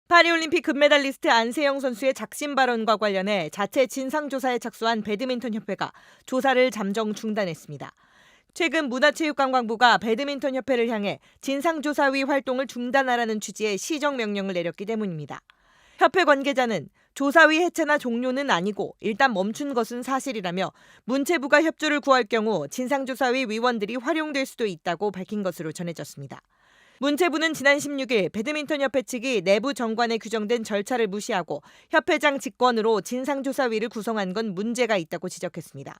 파리올림픽 금메달리스트 안세영 선수의 작심 발언과 관련해 자체 진상조사에 착수한 배드민턴협회가 조사를 잠정 중단했습니다. 최근 문화체육관광부가 배드민턴협회를 향해 진상조사위 활동을 중단하라는 취지의 시정명령을 내렸기 때문입니다. 협회 관계자는 조사위 해체나 종료는 아니고 일단 멈춘 것은 사실이라며 문체부가 협조를 구할 경우 진상조사위 위원들이 활용될 수도 있다고 밝힌 것으로 전해졌습니다. 문체부는 지난 16일 배드민턴협회 측이 내부 정관에 규정된 절차를 무시하고 협회장 직권으로 진상조사위를 구성한 건 문제가 있다고 지적했습니다.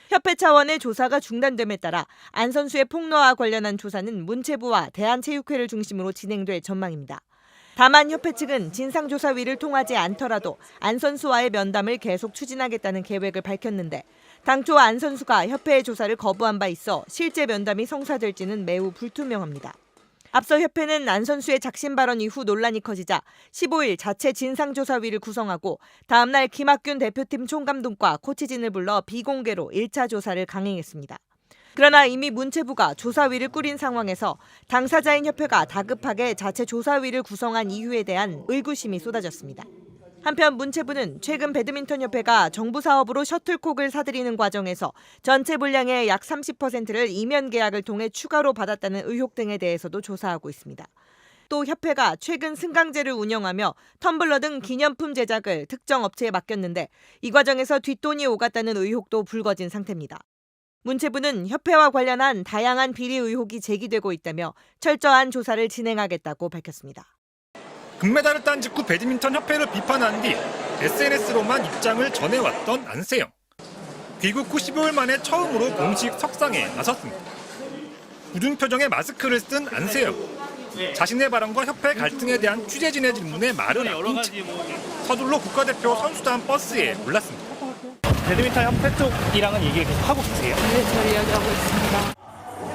협회 차원의 조사가 중단됨에 따라 안 선수의 폭로와 관련한 조사는 문체부와 대한체육회를 중심으로 진행될 전망입니다. 다만 협회 측은 진상조사위를 통하지 않더라도 안 선수와의 면담을 계속 추진하겠다는 계획을 밝혔는데 당초 안 선수가 협회의 조사를 거부한 바 있어 실제 면담이 성사될지는 매우 불투명합니다. 앞서 협회는 안 선수의 작심 발언 이후 논란이 커지자 15일 자체 진상조사위를 구성하고 다음 날 김학균 대표팀 총감독과 코치진을 불러 비공개로 1차 조사를 강행했습니다. 그러나 이미 문체부가 조사위를 꾸린 상황에서 당사자인 협회가 다급하게 자체 조사위를 구성한 이유에 대한 의구심이 쏟아졌습니다. 한편 문체부는 최근 배드민턴협회가 정부 사업으로 셔틀콕을 사들이는 과정에서 전체 분량의 약 30%를 이면 계약을 통해 추가로 받았다는 의혹 등에 대해서도 조사하고 있습니다. 또 협회가 최근 승강제를 운영하며 텀블러 등 기념품 제작을 특정 업체에 맡겼는데 이 과정에서 뒷돈이 오갔다는 의혹도 불거진 상태입니다. 문체부는 협회와 관련한 다양한 비리 의혹이 제기되고 있다며 철저한 조사를 진행하겠다고 밝혔습니다. 금메달을 딴 직후 배드민턴 협회를 비판한 뒤 SNS로만 입장을 전해왔던 안세영. 귀국 후 15일 만에 처음으로 공식 석상에 나섰습니다. 굳은 표정에 마스크를 쓴 안세영. 자신의 발언과 협회 갈등에 대한 취재진의 질문에 말을 아낀 채 서둘러 국가대표 선수단 버스에 올랐습니다. 배드민턴 협회 쪽이랑은 얘기를 계속 하고 계세요? 네, 저희 이야기하고 있습니다.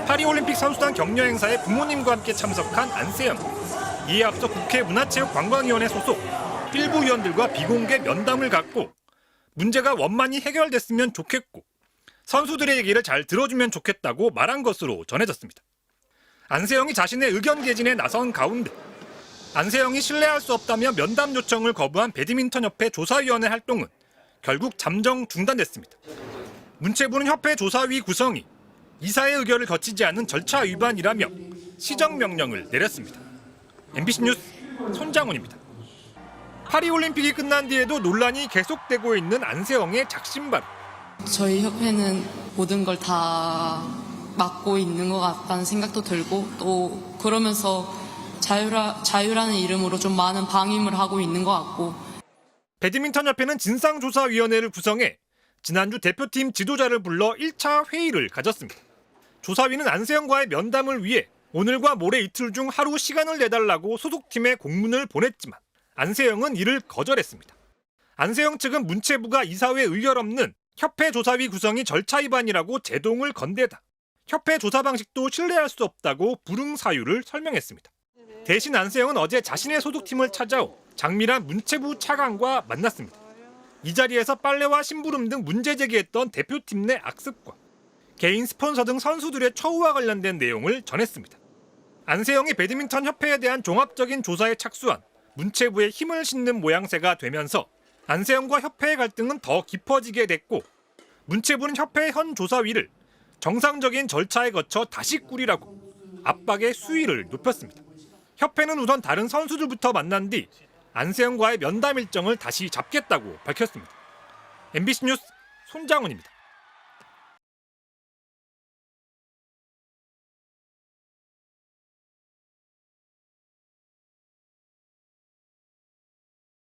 파리올림픽 선수단 격려 행사에 부모님과 함께 참석한 안세영. 이에 앞서 국회 문화체육관광위원회 소속 일부 위원들과 비공개 면담을 갖고 문제가 원만히 해결됐으면 좋겠고 선수들의 얘기를 잘 들어주면 좋겠다고 말한 것으로 전해졌습니다. 안세영이 자신의 의견 개진에 나선 가운데 안세영이 신뢰할 수 없다며 면담 요청을 거부한 배드민턴협회 조사위원회 활동은 결국 잠정 중단됐습니다. 문체부는 협회 조사위 구성이 이사의 의결을 거치지 않은 절차 위반이라며 시정명령을 내렸습니다. MBC 뉴스 손장훈입니다. 파리올림픽이 끝난 뒤에도 논란이 계속되고 있는 안세영의 작심 발언. 저희 협회는 모든 걸 다 맡고 있는 것 같다는 생각도 들고 또 그러면서 자유라는 이름으로 좀 많은 방임을 하고 있는 것 같고. 배드민턴협회는 진상조사위원회를 구성해 지난주 대표팀 지도자를 불러 1차 회의를 가졌습니다. 조사위는 안세영과의 면담을 위해 오늘과 모레 이틀 중 하루 시간을 내달라고 소속팀에 공문을 보냈지만 안세영은 이를 거절했습니다. 안세영 측은 문체부가 이사회 의결 없는 협회 조사위 구성이 절차 위반이라고 제동을 건대다. 협회 조사 방식도 신뢰할 수 없다고 불응 사유를 설명했습니다. 대신 안세영은 어제 자신의 소속팀을 찾아오 장미란 문체부 차관과 만났습니다. 이 자리에서 빨래와 심부름 등 문제 제기했던 대표팀 내 악습과 개인 스폰서 등 선수들의 처우와 관련된 내용을 전했습니다. 안세영이 배드민턴 협회에 대한 종합적인 조사에 착수한 문체부에 힘을 싣는 모양새가 되면서 안세영과 협회의 갈등은 더 깊어지게 됐고 문체부는 협회의 현 조사위를 정상적인 절차에 거쳐 다시 꾸리라고 압박의 수위를 높였습니다. 협회는 우선 다른 선수들부터 만난 뒤 안세영과의 면담 일정을 다시 잡겠다고 밝혔습니다. MBC 뉴스 손장훈입니다.